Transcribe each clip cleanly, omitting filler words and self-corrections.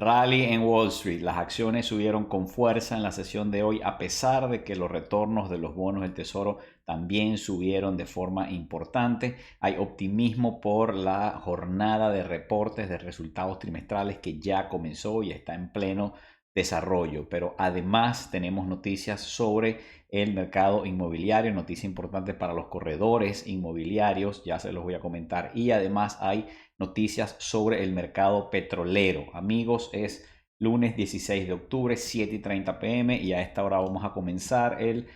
Rally en Wall Street. Las acciones subieron con fuerza en la sesión de hoy, a pesar de que los retornos de los bonos del Tesoro también subieron de forma importante. Hay optimismo por la jornada de reportes de resultados trimestrales que ya comenzó y está en pleno desarrollo. Pero además tenemos noticias sobre el mercado inmobiliario, noticia importante para los corredores inmobiliarios, ya se los voy a comentar. Y además hay noticias sobre el mercado petrolero. Amigos, es lunes 16 de octubre, 7:30 p.m. y a esta hora vamos a comenzar el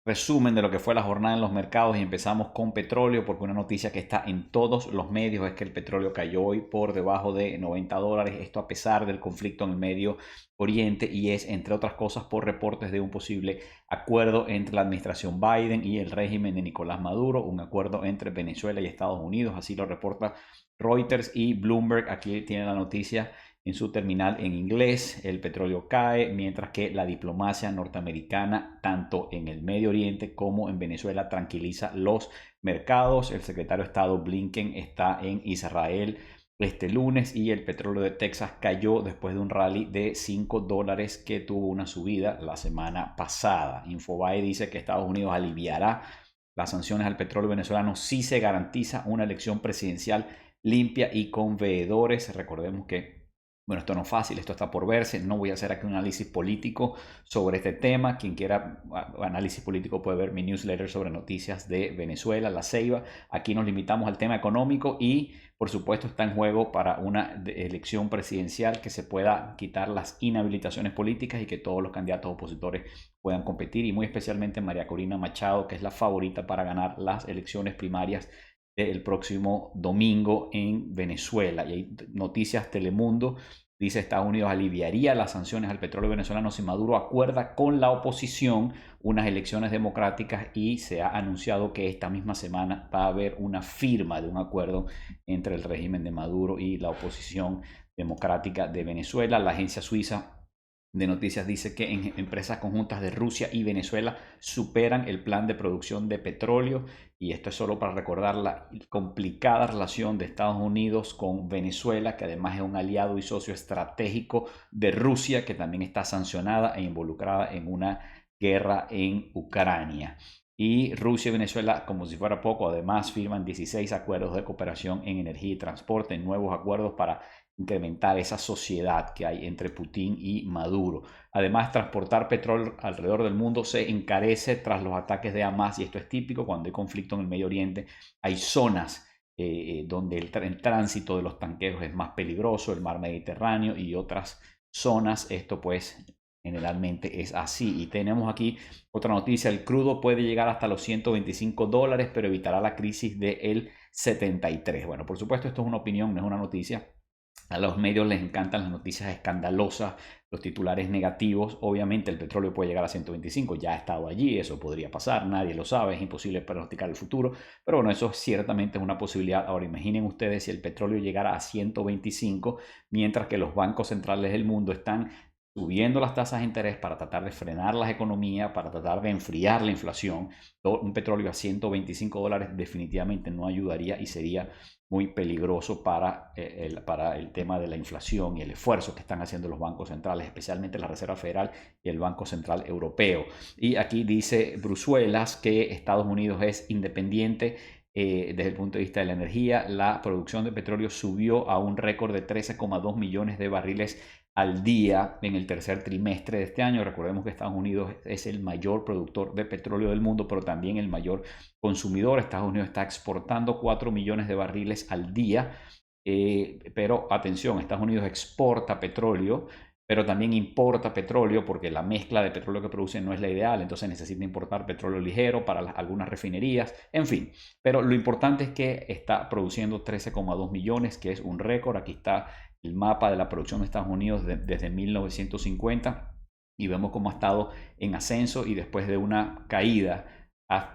resumen de lo que fue la jornada en los mercados y empezamos con petróleo porque una noticia que está en todos los medios es que el petróleo cayó hoy por debajo de $90, esto a pesar del conflicto en el Medio Oriente y es entre otras cosas por reportes de un posible acuerdo entre la administración Biden y el régimen de Nicolás Maduro, un acuerdo entre Venezuela y Estados Unidos, así lo reporta Reuters y Bloomberg. Aquí tiene la noticia en su terminal en inglés. El petróleo cae, mientras que la diplomacia norteamericana, tanto en el Medio Oriente como en Venezuela, tranquiliza los mercados. El secretario de Estado Blinken está en Israel este lunes y el petróleo de Texas cayó después de un rally de $5 que tuvo una subida la semana pasada. Infobae dice que Estados Unidos aliviará las sanciones al petróleo venezolano si se garantiza una elección presidencial limpia y con veedores. Recordemos que bueno, esto no es fácil, esto está por verse. No voy a hacer aquí un análisis político sobre este tema. Quien quiera análisis político puede ver mi newsletter sobre noticias de Venezuela, La Ceiba. Aquí nos limitamos al tema económico y, por supuesto, está en juego para una elección presidencial que se pueda quitar las inhabilitaciones políticas y que todos los candidatos opositores puedan competir. Y muy especialmente María Corina Machado, que es la favorita para ganar las elecciones primarias el próximo domingo en Venezuela. Y hay noticias. Telemundo dice Estados Unidos aliviaría las sanciones al petróleo venezolano si Maduro acuerda con la oposición unas elecciones democráticas y se ha anunciado que esta misma semana va a haber una firma de un acuerdo entre el régimen de Maduro y la oposición democrática de Venezuela. La agencia suiza de noticias dice que en empresas conjuntas de Rusia y Venezuela superan el plan de producción de petróleo y esto es solo para recordar la complicada relación de Estados Unidos con Venezuela, que además es un aliado y socio estratégico de Rusia, que también está sancionada e involucrada en una guerra en Ucrania. Y Rusia y Venezuela, como si fuera poco, además firman 16 acuerdos de cooperación en energía y transporte, nuevos acuerdos para incrementar esa sociedad que hay entre Putin y Maduro. Además, transportar petróleo alrededor del mundo se encarece tras los ataques de Hamas y esto es típico cuando hay conflicto en el Medio Oriente. Hay zonas donde el tránsito de los tanqueros es más peligroso, el mar Mediterráneo y otras zonas. Esto pues generalmente es así. Y tenemos aquí otra noticia. El crudo puede llegar hasta los $125, pero evitará la crisis del 73. Bueno, por supuesto esto es una opinión, no es una noticia. A los medios les encantan las noticias escandalosas, los titulares negativos. Obviamente el petróleo puede llegar a 125, ya ha estado allí, eso podría pasar, nadie lo sabe, es imposible pronosticar el futuro, pero bueno, eso ciertamente es una posibilidad. Ahora imaginen ustedes si el petróleo llegara a 125, mientras que los bancos centrales del mundo están subiendo las tasas de interés para tratar de frenar las economías, para tratar de enfriar la inflación. Un petróleo a $125 definitivamente no ayudaría y sería muy peligroso para el tema de la inflación y el esfuerzo que están haciendo los bancos centrales, especialmente la Reserva Federal y el Banco Central Europeo. Y aquí dice Bruselas que Estados Unidos es independiente desde el punto de vista de la energía. La producción de petróleo subió a un récord de 13,2 millones de barriles al día en el tercer trimestre de este año. Recordemos que Estados Unidos es el mayor productor de petróleo del mundo, pero también el mayor consumidor. Estados Unidos está exportando 4 millones de barriles al día, pero atención, Estados Unidos exporta petróleo, pero también importa petróleo porque la mezcla de petróleo que produce no es la ideal, entonces necesita importar petróleo ligero para algunas refinerías, en fin. Pero lo importante es que está produciendo 13,2 millones, que es un récord. Aquí está el mapa de la producción de Estados Unidos desde 1950 y vemos cómo ha estado en ascenso y después de una caída,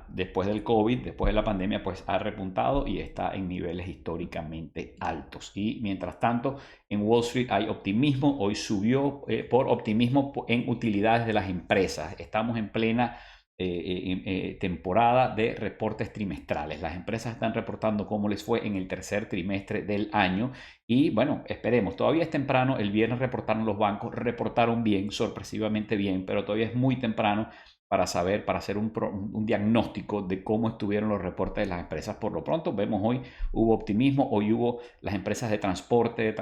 después del COVID, después de la pandemia, pues ha repuntado y está en niveles históricamente altos. Y mientras tanto, en Wall Street hay optimismo. Hoy subió por optimismo en utilidades de las empresas. Estamos en plena temporada de reportes trimestrales. Las empresas están reportando cómo les fue en el tercer trimestre del año y bueno, esperemos. Todavía es temprano. El viernes reportaron los bancos, reportaron bien, sorpresivamente bien, pero todavía es muy temprano para saber, para hacer un diagnóstico de cómo estuvieron los reportes de las empresas. Por lo pronto, vemos hoy hubo optimismo, hoy hubo las empresas de transporte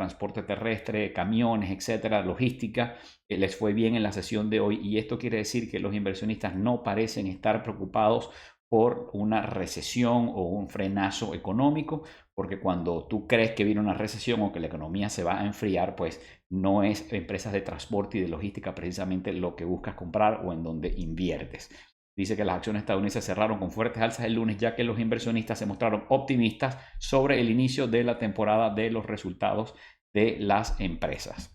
terrestre, camiones, etcétera, logística, les fue bien en la sesión de hoy y esto quiere decir que los inversionistas no parecen estar preocupados por una recesión o un frenazo económico, porque cuando tú crees que viene una recesión o que la economía se va a enfriar, pues no es empresas de transporte y de logística precisamente lo que buscas comprar o en donde inviertes. Dice que las acciones estadounidenses cerraron con fuertes alzas el lunes, ya que los inversionistas se mostraron optimistas sobre el inicio de la temporada de los resultados de las empresas.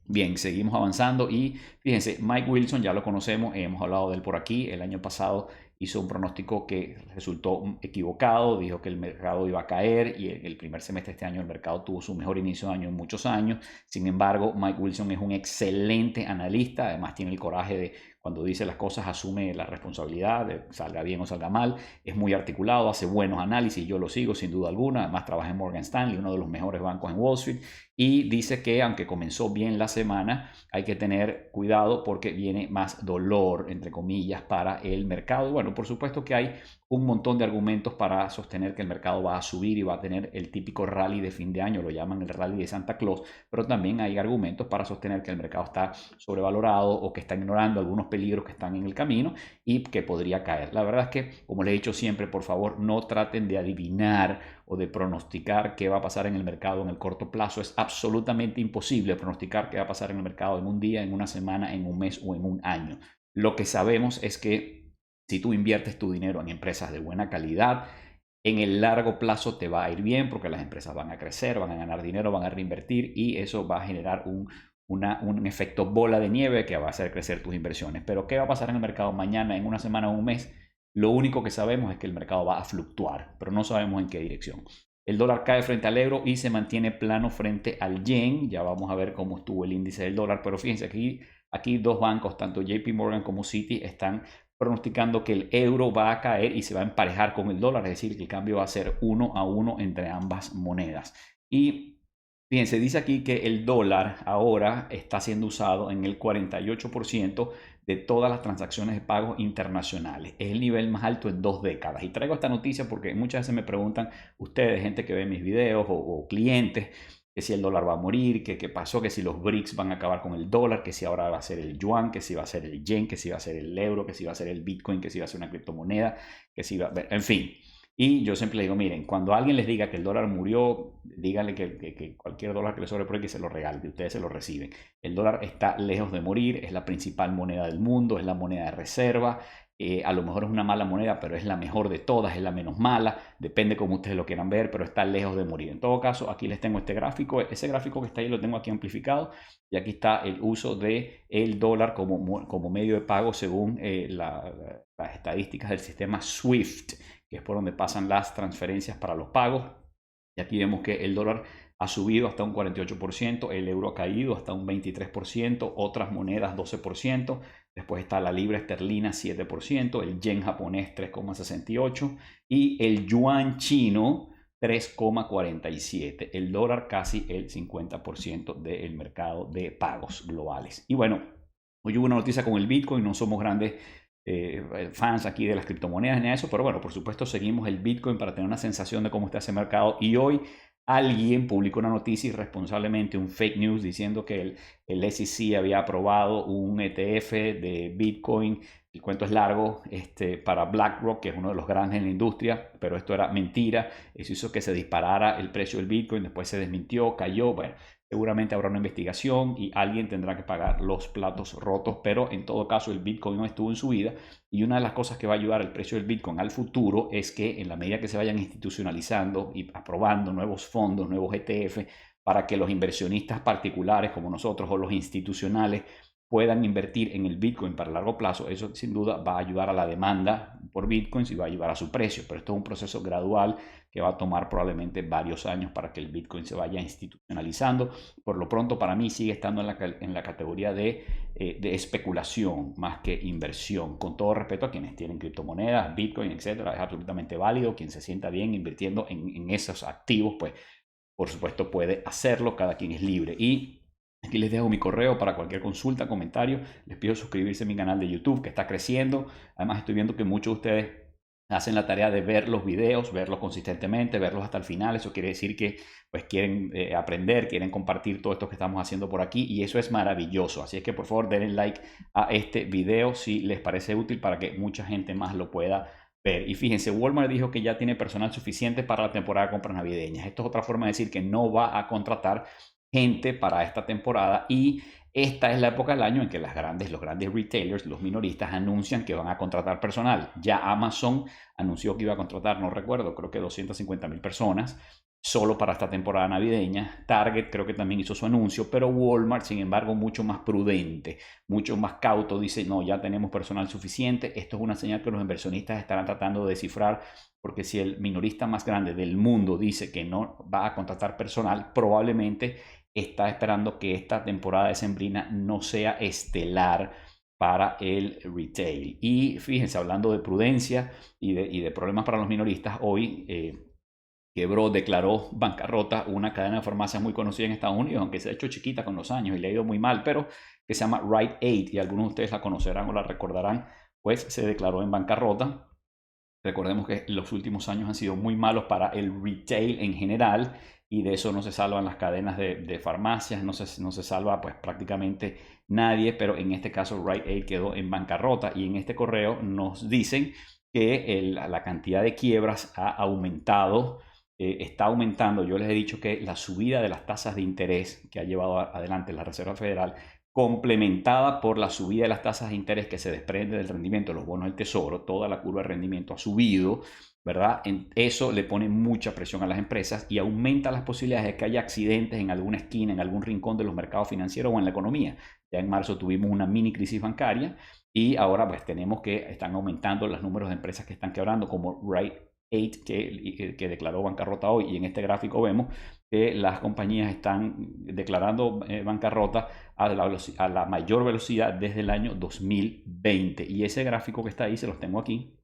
Bien, seguimos avanzando y fíjense, Mike Wilson ya lo conocemos, hemos hablado de él por aquí. El año pasado hizo un pronóstico que resultó equivocado, dijo que el mercado iba a caer y el primer semestre de este año el mercado tuvo su mejor inicio de año en muchos años. Sin embargo, Mike Wilson es un excelente analista, además tiene el coraje de cuando dice las cosas asume la responsabilidad de salga bien o salga mal, es muy articulado, hace buenos análisis, yo lo sigo sin duda alguna, además trabaja en Morgan Stanley, uno de los mejores bancos en Wall Street, y dice que aunque comenzó bien la semana, hay que tener cuidado porque viene más dolor, entre comillas, para el mercado. Y bueno, por supuesto que hay un montón de argumentos para sostener que el mercado va a subir y va a tener el típico rally de fin de año, lo llaman el rally de Santa Claus, pero también hay argumentos para sostener que el mercado está sobrevalorado o que está ignorando algunos peligros que están en el camino y que podría caer. La verdad es que, como les he dicho siempre, por favor, no traten de adivinar o de pronosticar qué va a pasar en el mercado en el corto plazo. Es absolutamente imposible pronosticar qué va a pasar en el mercado en un día, en una semana, en un mes o en un año. Lo que sabemos es que si tú inviertes tu dinero en empresas de buena calidad, en el largo plazo te va a ir bien porque las empresas van a crecer, van a ganar dinero, van a reinvertir y eso va a generar un efecto bola de nieve que va a hacer crecer tus inversiones. Pero ¿qué va a pasar en el mercado mañana, en una semana o un mes? Lo único que sabemos es que el mercado va a fluctuar, pero no sabemos en qué dirección. El dólar cae frente al euro y se mantiene plano frente al yen. Ya vamos a ver cómo estuvo el índice del dólar, pero fíjense aquí dos bancos, tanto JP Morgan como Citi, están pronosticando que el euro va a caer y se va a emparejar con el dólar, es decir, que el cambio va a ser 1-1 entre ambas monedas. Y fíjense, dice aquí que el dólar ahora está siendo usado en el 48% de todas las transacciones de pagos internacionales. Es el nivel más alto en 2 décadas. Y traigo esta noticia porque muchas veces me preguntan ustedes, gente que ve mis videos o clientes, que si el dólar va a morir, que qué pasó, que si los BRICS van a acabar con el dólar, que si ahora va a ser el yuan, que si va a ser el yen, que si va a ser el euro, que si va a ser el Bitcoin, que si va a ser una criptomoneda, que si va a... En fin. Y yo siempre le digo, miren, cuando alguien les diga que el dólar murió, díganle que cualquier dólar que les sobre por ahí que se lo regale, que ustedes se lo reciben. El dólar está lejos de morir, es la principal moneda del mundo, es la moneda de reserva. A lo mejor es una mala moneda, pero es la mejor de todas, es la menos mala, depende como ustedes lo quieran ver, pero está lejos de morir. En todo caso, aquí les tengo este gráfico, ese gráfico que está ahí lo tengo aquí amplificado y aquí está el uso del dólar como medio de pago según las estadísticas del sistema SWIFT, que es por donde pasan las transferencias para los pagos. Y aquí vemos que el dólar ha subido hasta un 48%, el euro ha caído hasta un 23%, otras monedas 12%, después está la libra esterlina 7%, el yen japonés 3,68% y el yuan chino 3,47%. El dólar casi el 50% del mercado de pagos globales. Y bueno, hoy hubo una noticia con el Bitcoin, no somos grandes fans aquí de las criptomonedas ni a eso, pero bueno, por supuesto seguimos el Bitcoin para tener una sensación de cómo está ese mercado y hoy alguien publicó una noticia irresponsablemente, un fake news diciendo que el SEC había aprobado un ETF de Bitcoin. El cuento es largo, para BlackRock, que es uno de los grandes en la industria, pero esto era mentira. Eso hizo que se disparara el precio del Bitcoin, después se desmintió, cayó. Bueno, seguramente habrá una investigación y alguien tendrá que pagar los platos rotos, pero en todo caso el Bitcoin no estuvo en subida y una de las cosas que va a ayudar el precio del Bitcoin al futuro es que en la medida que se vayan institucionalizando y aprobando nuevos fondos, nuevos ETF, para que los inversionistas particulares como nosotros o los institucionales puedan invertir en el Bitcoin para largo plazo, eso sin duda va a ayudar a la demanda por Bitcoins y va a ayudar a su precio. Pero esto es un proceso gradual que va a tomar probablemente varios años para que el Bitcoin se vaya institucionalizando. Por lo pronto, para mí sigue estando en la categoría de especulación más que inversión. Con todo respeto a quienes tienen criptomonedas, Bitcoin, etcétera, es absolutamente válido. Quien se sienta bien invirtiendo en esos activos, pues por supuesto puede hacerlo. Cada quien es libre. Y aquí les dejo mi correo para cualquier consulta, comentario. Les pido suscribirse a mi canal de YouTube que está creciendo. Además estoy viendo que muchos de ustedes hacen la tarea de ver los videos, verlos consistentemente, verlos hasta el final. Eso quiere decir que pues quieren aprender, quieren compartir todo esto que estamos haciendo por aquí y eso es maravilloso. Así es que por favor denle like a este video si les parece útil para que mucha gente más lo pueda ver. Y fíjense, Walmart dijo que ya tiene personal suficiente para la temporada de compras navideñas. Esto es otra forma de decir que no va a contratar gente para esta temporada y esta es la época del año en que los grandes retailers, los minoristas anuncian que van a contratar personal. Ya Amazon anunció que iba a contratar, no recuerdo, creo que 250,000 personas solo para esta temporada navideña. Target creo que también hizo su anuncio, pero Walmart, sin embargo, mucho más prudente, mucho más cauto, dice, no, ya tenemos personal suficiente. Esto es una señal que los inversionistas estarán tratando de descifrar, porque si el minorista más grande del mundo dice que no va a contratar personal, probablemente está esperando que esta temporada decembrina no sea estelar para el retail. Y fíjense, hablando de prudencia y de problemas para los minoristas, hoy declaró bancarrota una cadena de farmacias muy conocida en Estados Unidos, aunque se ha hecho chiquita con los años y le ha ido muy mal, pero que se llama Rite Aid, y algunos de ustedes la conocerán o la recordarán, pues se declaró en bancarrota. Recordemos que los últimos años han sido muy malos para el retail en general y de eso no se salvan las cadenas de farmacias, no se salva pues prácticamente nadie, pero en este caso Rite Aid quedó en bancarrota y en este correo nos dicen que la cantidad de quiebras ha aumentado, está aumentando. Yo les he dicho que la subida de las tasas de interés que ha llevado adelante la Reserva Federal, complementada por la subida de las tasas de interés que se desprende del rendimiento de los bonos del tesoro, toda la curva de rendimiento ha subido, ¿verdad? Eso le pone mucha presión a las empresas y aumenta las posibilidades de que haya accidentes en alguna esquina, en algún rincón de los mercados financieros o en la economía. Ya en marzo tuvimos una mini crisis bancaria y ahora pues tenemos que están aumentando los números de empresas que están quebrando, como Rite Aid, que declaró bancarrota hoy, y en este gráfico vemos que las compañías están declarando bancarrota a la mayor velocidad desde el año 2020. Y ese gráfico que está ahí, se los tengo aquí.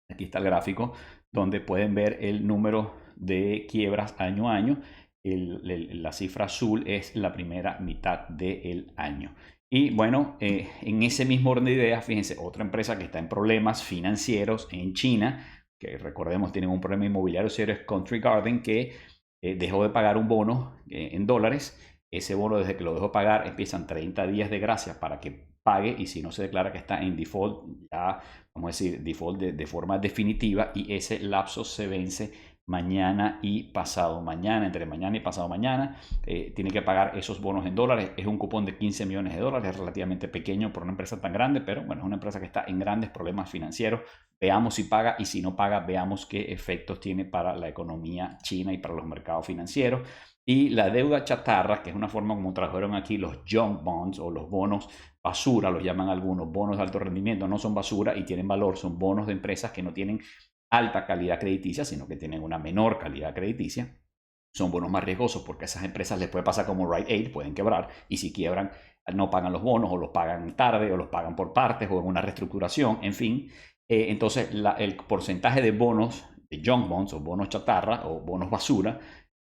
Aquí está el gráfico donde pueden ver el número de quiebras año a año. La cifra azul es la primera mitad del año. Y bueno, en ese mismo orden de ideas, fíjense, otra empresa que está en problemas financieros en China, que recordemos tienen un problema inmobiliario serio, es Country Garden, que dejó de pagar un bono en dólares. Ese bono, desde que lo dejó pagar, empiezan 30 días de gracia para que pague, y si no se declara que está en default, ya vamos a decir default de forma definitiva, y ese lapso se vence mañana y pasado mañana, entre mañana y pasado mañana. Tiene que pagar esos bonos en dólares. Es un cupón de 15 millones de dólares, es relativamente pequeño por una empresa tan grande, pero bueno, es una empresa que está en grandes problemas financieros. Veamos si paga, y si no paga, veamos qué efectos tiene para la economía china y para los mercados financieros. Y la deuda chatarra, que es una forma como trajeron aquí los junk bonds o los bonos basura, los llaman algunos, bonos de alto rendimiento, no son basura y tienen valor, son bonos de empresas que no tienen alta calidad crediticia, sino que tienen una menor calidad crediticia. Son bonos más riesgosos porque a esas empresas les puede pasar como Rite Aid, pueden quebrar, y si quiebran no pagan los bonos, o los pagan tarde, o los pagan por partes, o en una reestructuración, en fin. Entonces el porcentaje de bonos, de junk bonds o bonos chatarra o bonos basura,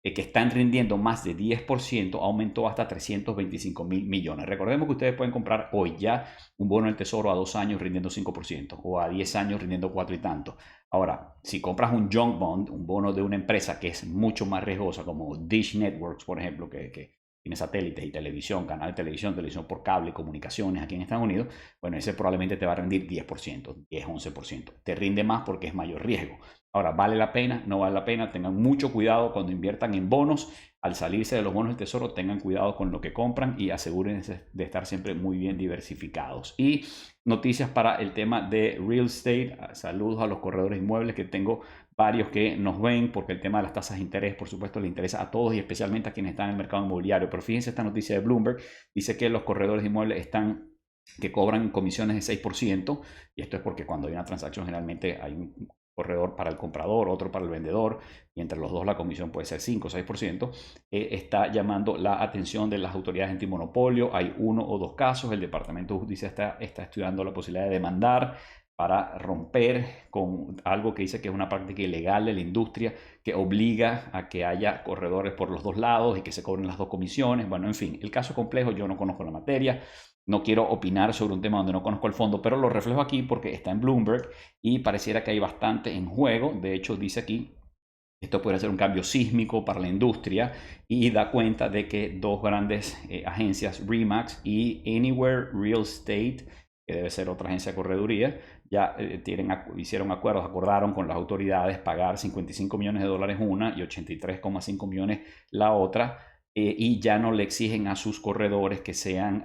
que están rindiendo más de 10%, aumentó hasta 325,000 millones. Recordemos que ustedes pueden comprar hoy ya un bono del tesoro a 2 años rindiendo 5% o a 10 años rindiendo 4 y tanto. Ahora, si compras un junk bond, un bono de una empresa que es mucho más riesgosa, como Dish Networks, por ejemplo, que tiene satélites y televisión, canal de televisión, televisión por cable, comunicaciones aquí en Estados Unidos, bueno, ese probablemente te va a rendir 10%, 10, 11%. Te rinde más porque es mayor riesgo. Ahora, ¿vale la pena? No vale la pena. Tengan mucho cuidado cuando inviertan en bonos. Al salirse de los bonos del tesoro, tengan cuidado con lo que compran y asegúrense de estar siempre muy bien diversificados. Y noticias para el tema de real estate. Saludos a los corredores inmuebles, que tengo varios que nos ven, porque el tema de las tasas de interés, por supuesto, le interesa a todos y especialmente a quienes están en el mercado inmobiliario. Pero fíjense esta noticia de Bloomberg. Dice que los corredores inmuebles están que cobran comisiones de 6%, y esto es porque cuando hay una transacción generalmente hay un corredor para el comprador, otro para el vendedor, y entre los dos la comisión puede ser 5 o 6%, está llamando la atención de las autoridades antimonopolio. Hay uno o dos casos, el Departamento de Justicia está estudiando la posibilidad de demandar para romper con algo que dice que es una práctica ilegal de la industria, que obliga a que haya corredores por los dos lados y que se cobren las dos comisiones. Bueno, en fin, el caso complejo, yo no conozco la materia, no quiero opinar sobre un tema donde no conozco el fondo, pero lo reflejo aquí porque está en Bloomberg y pareciera que hay bastante en juego. De hecho, dice aquí, esto puede ser un cambio sísmico para la industria, y da cuenta de que dos grandes agencias, Remax y Anywhere Real Estate, que debe ser otra agencia de correduría, ya hicieron acuerdos, acordaron con las autoridades pagar $55 millones una y 83,5 millones la otra, y ya no le exigen a sus corredores que sean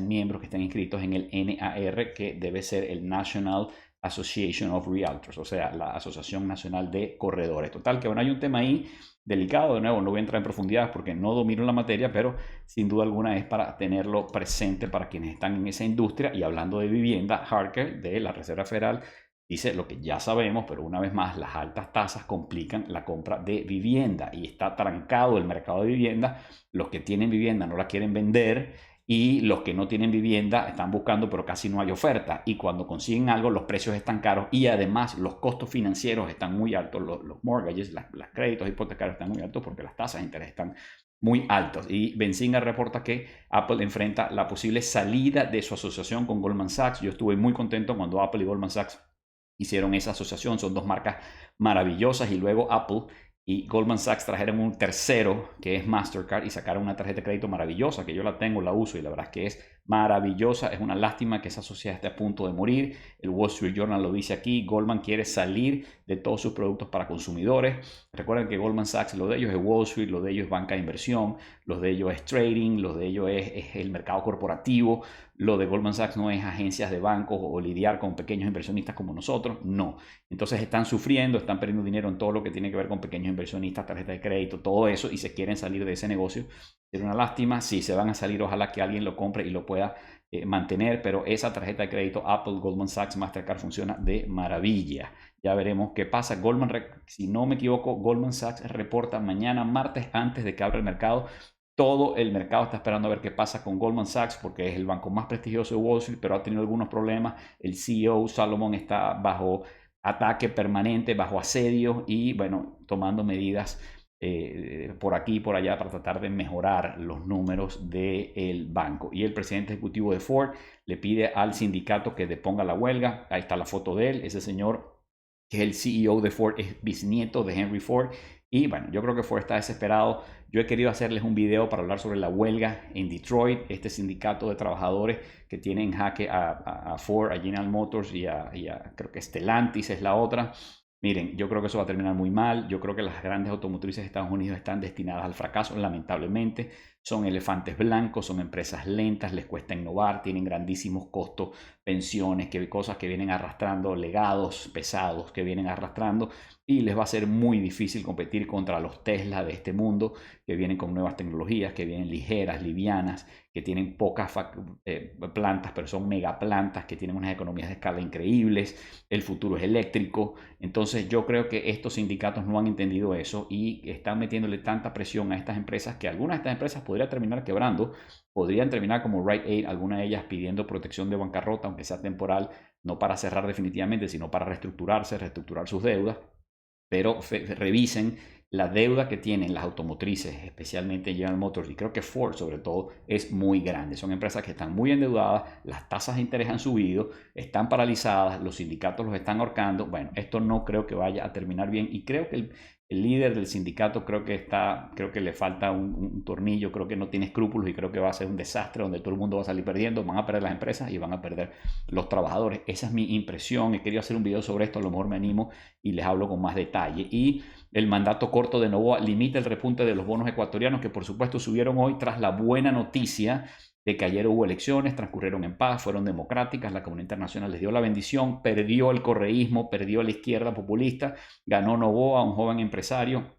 miembros, que estén inscritos en el NAR, que debe ser el National Association of Realtors, o sea, la Asociación Nacional de Corredores. Total, que bueno, hay un tema ahí delicado. De nuevo, no voy a entrar en profundidad porque no domino la materia, pero sin duda alguna es para tenerlo presente para quienes están en esa industria. Y hablando de vivienda, Harker de la Reserva Federal dice lo que ya sabemos, pero una vez más, las altas tasas complican la compra de vivienda y está trancado el mercado de vivienda. Los que tienen vivienda no la quieren vender, y los que no tienen vivienda están buscando, pero casi no hay oferta, y cuando consiguen algo los precios están caros y además los costos financieros están muy altos. Los mortgages, los créditos hipotecarios están muy altos porque las tasas de interés están muy altos. Y Benzinga reporta que Apple enfrenta la posible salida de su asociación con Goldman Sachs. Yo estuve muy contento cuando Apple y Goldman Sachs hicieron esa asociación. Son dos marcas maravillosas, y luego Apple y Goldman Sachs trajeron un tercero que es Mastercard y sacaron una tarjeta de crédito maravillosa que yo la tengo, la uso, y la verdad es que es maravillosa. Es una lástima que esa sociedad esté a punto de morir. El Wall Street Journal lo dice aquí. Goldman quiere salir de todos sus productos para consumidores. Recuerden que Goldman Sachs, lo de ellos es Wall Street, lo de ellos es banca de inversión, lo de ellos es trading, lo de ellos es el mercado corporativo. Lo de Goldman Sachs no es agencias de bancos o lidiar con pequeños inversionistas como nosotros, no. Entonces están sufriendo, están perdiendo dinero en todo lo que tiene que ver con pequeños inversionistas, tarjeta de crédito, todo eso, y se quieren salir de ese negocio. Es una lástima. Si se van a salir, ojalá que alguien lo compre y lo pueda mantener, pero esa tarjeta de crédito Apple, Goldman Sachs, Mastercard funciona de maravilla. Ya veremos qué pasa. Si no me equivoco, Goldman Sachs reporta mañana martes antes de que abra el mercado. Todo el mercado está esperando a ver qué pasa con Goldman Sachs porque es el banco más prestigioso de Wall Street, pero ha tenido algunos problemas. El CEO Salomon está bajo ataque permanente, bajo asedio, y bueno, tomando medidas por aquí y por allá para tratar de mejorar los números del banco. Y el presidente ejecutivo de Ford le pide al sindicato que deponga la huelga. Ahí está la foto de él. Ese señor, que es el CEO de Ford, es bisnieto de Henry Ford. Y bueno, yo creo que Ford está desesperado. Yo he querido hacerles un video para hablar sobre la huelga en Detroit, este sindicato de trabajadores que tiene en jaque a Ford, a General Motors y a creo que Stellantis es la otra. Miren, yo creo que eso va a terminar muy mal. Yo creo que las grandes automotrices de Estados Unidos están destinadas al fracaso, lamentablemente. Son elefantes blancos, son empresas lentas, les cuesta innovar, tienen grandísimos costos, pensiones, cosas que vienen arrastrando, legados pesados que vienen arrastrando, y les va a ser muy difícil competir contra los Tesla de este mundo, que vienen con nuevas tecnologías, que vienen ligeras, livianas, que tienen pocas plantas, pero son megaplantas, que tienen unas economías de escala increíbles. El futuro es eléctrico. Entonces yo creo que estos sindicatos no han entendido eso y están metiéndole tanta presión a estas empresas que algunas de estas empresas podrían terminar quebrando, podrían terminar como Rite Aid, algunas de ellas pidiendo protección de bancarrota, aunque sea temporal, no para cerrar definitivamente, sino para reestructurar sus deudas. Pero revisen la deuda que tienen las automotrices, especialmente General Motors y creo que Ford sobre todo, es muy grande. Son empresas que están muy endeudadas, las tasas de interés han subido, están paralizadas, los sindicatos los están ahorcando. Bueno, esto no creo que vaya a terminar bien, y creo que el líder del sindicato creo que le falta un tornillo, creo que no tiene escrúpulos, y creo que va a ser un desastre donde todo el mundo va a salir perdiendo, van a perder las empresas y van a perder los trabajadores. Esa es mi impresión. He querido hacer un video sobre esto, a lo mejor me animo y les hablo con más detalle. Y el mandato corto de Noboa limita el repunte de los bonos ecuatorianos, que por supuesto subieron hoy tras la buena noticia de que ayer hubo elecciones, transcurrieron en paz, fueron democráticas, la comunidad internacional les dio la bendición, perdió el correísmo, perdió la izquierda populista, ganó Noboa, un joven empresario.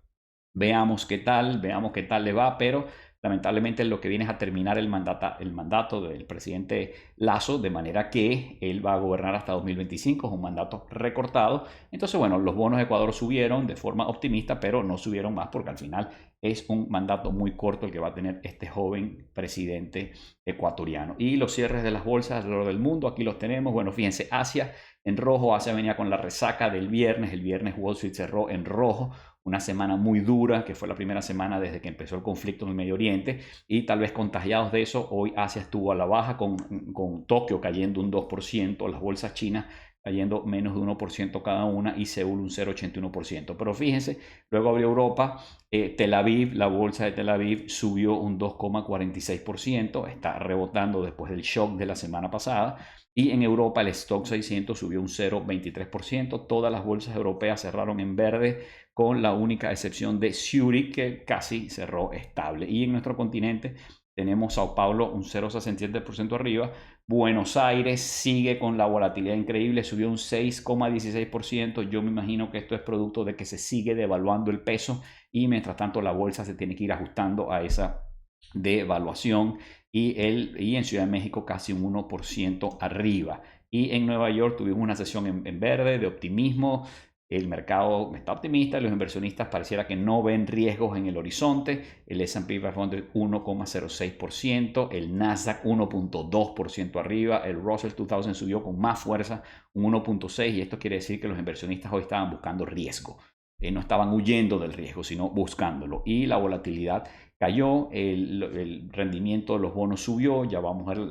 Veamos qué tal le va, pero lamentablemente lo que viene es a terminar el mandato del presidente Lasso, de manera que él va a gobernar hasta 2025, es un mandato recortado. Entonces, bueno, los bonos de Ecuador subieron de forma optimista, pero no subieron más porque al final es un mandato muy corto el que va a tener este joven presidente ecuatoriano. Y los cierres de las bolsas alrededor del mundo, aquí los tenemos. Bueno, fíjense, Asia en rojo. Asia venía con la resaca del viernes. El viernes Wall Street cerró en rojo. Una semana muy dura, que fue la primera semana desde que empezó el conflicto en el Medio Oriente, y tal vez contagiados de eso, hoy Asia estuvo a la baja con Tokio cayendo un 2%, las bolsas chinas cayendo menos de 1% cada una y Seúl un 0,81%. Pero fíjense, luego abrió Europa, Tel Aviv, la bolsa de Tel Aviv subió un 2,46%, está rebotando después del shock de la semana pasada. Y en Europa el Stock 600 subió un 0,23%. Todas las bolsas europeas cerraron en verde, con la única excepción de Zurich, que casi cerró estable. Y en nuestro continente tenemos Sao Paulo un 0,67% arriba. Buenos Aires sigue con la volatilidad increíble, subió un 6,16%. Yo me imagino que esto es producto de que se sigue devaluando el peso y mientras tanto la bolsa se tiene que ir ajustando a esa devaluación. Y en Ciudad de México casi un 1% arriba. Y en Nueva York tuvimos una sesión en verde de optimismo. El mercado está optimista, los inversionistas pareciera que no ven riesgos en el horizonte. El S&P 500 1,06%, el Nasdaq 1,2% arriba, el Russell 2000 subió con más fuerza, un 1,6%, y esto quiere decir que los inversionistas hoy estaban buscando riesgo. No estaban huyendo del riesgo, sino buscándolo. Y la volatilidad cayó, el rendimiento de los bonos subió, ya vamos a ver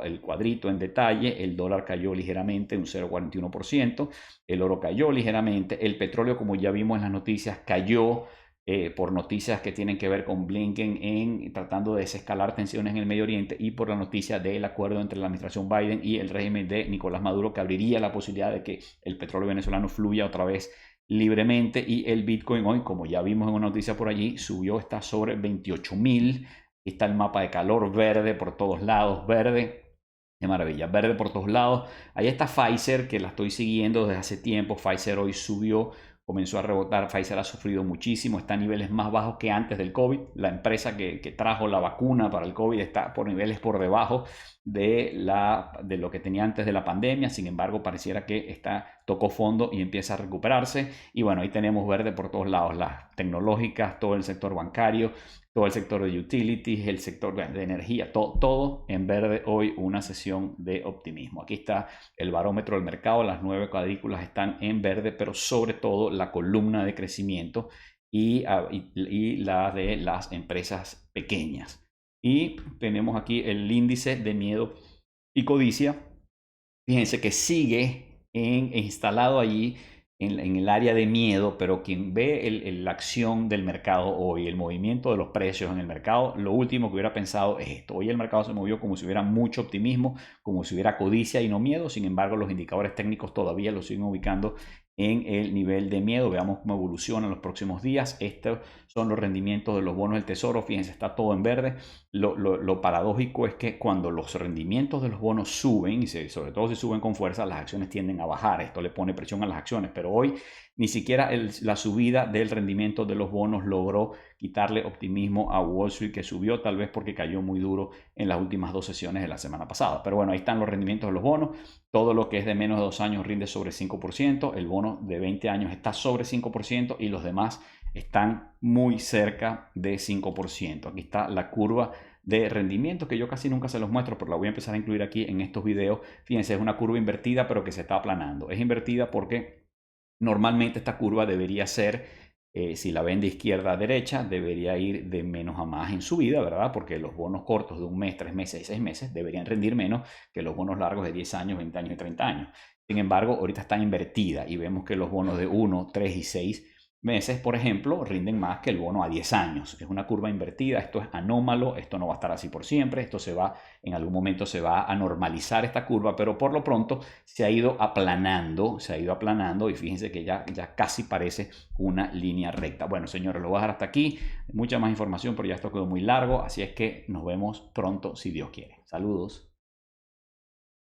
el cuadrito en detalle. El dólar cayó ligeramente, un 0,41%, el oro cayó ligeramente, el petróleo, como ya vimos en las noticias, cayó por noticias que tienen que ver con Blinken tratando de desescalar tensiones en el Medio Oriente, y por la noticia del acuerdo entre la administración Biden y el régimen de Nicolás Maduro, que abriría la posibilidad de que el petróleo venezolano fluya otra vez libremente. Y el Bitcoin hoy, como ya vimos en una noticia por allí, subió, está sobre 28.000. Está el mapa de calor verde por todos lados, verde. Qué maravilla, verde por todos lados. Ahí está Pfizer, que la estoy siguiendo desde hace tiempo. Pfizer hoy subió, comenzó a rebotar. Pfizer ha sufrido muchísimo, está a niveles más bajos que antes del COVID. La empresa que trajo la vacuna para el COVID está por niveles por debajo de lo que tenía antes de la pandemia. Sin embargo, pareciera que tocó fondo y empieza a recuperarse. Y bueno, ahí tenemos verde por todos lados, las tecnológicas, todo el sector bancario, todo el sector de utilities, el sector de energía, todo en verde hoy, una sesión de optimismo. Aquí está el barómetro del mercado, las 9 cuadrículas están en verde, pero sobre todo la columna de crecimiento y la de las empresas pequeñas. Y tenemos aquí el índice de miedo y codicia. Fíjense que sigue instalado allí en el área de miedo, pero quien ve la acción del mercado hoy, el movimiento de los precios en el mercado, lo último que hubiera pensado es esto. Hoy el mercado se movió como si hubiera mucho optimismo, como si hubiera codicia y no miedo. Sin embargo, los indicadores técnicos todavía lo siguen ubicando en el nivel de miedo. Veamos cómo evoluciona en los próximos días. Estos son los rendimientos de los bonos del tesoro. Fíjense, está todo en verde. Lo paradójico es que cuando los rendimientos de los bonos suben, y sobre todo si suben con fuerza, las acciones tienden a bajar. Esto le pone presión a las acciones, pero hoy ni siquiera la subida del rendimiento de los bonos logró quitarle optimismo a Wall Street, que subió tal vez porque cayó muy duro en las últimas 2 sesiones de la semana pasada. Pero bueno, ahí están los rendimientos de los bonos. Todo lo que es de menos de 2 años rinde sobre 5%. El bono de 20 años está sobre 5% y los demás están muy cerca de 5%. Aquí está la curva de rendimiento, que yo casi nunca se los muestro, pero la voy a empezar a incluir aquí en estos videos. Fíjense, es una curva invertida, pero que se está aplanando. Es invertida porque normalmente esta curva debería ser, si la ven de izquierda a derecha, debería ir de menos a más en subida, ¿verdad? Porque los bonos cortos de 1 mes, 3 meses y 6 meses deberían rendir menos que los bonos largos de 10 años, 20 años y 30 años. Sin embargo, ahorita está invertida y vemos que los bonos de 1, 3 y 6 meses, por ejemplo, rinden más que el bono a 10 años. Es una curva invertida, esto es anómalo, esto no va a estar así por siempre, en algún momento se va a normalizar esta curva, pero por lo pronto se ha ido aplanando y fíjense que ya casi parece una línea recta. Bueno, señores, lo voy a dejar hasta aquí. Mucha más información, pero ya esto quedó muy largo, así es que nos vemos pronto si Dios quiere. Saludos.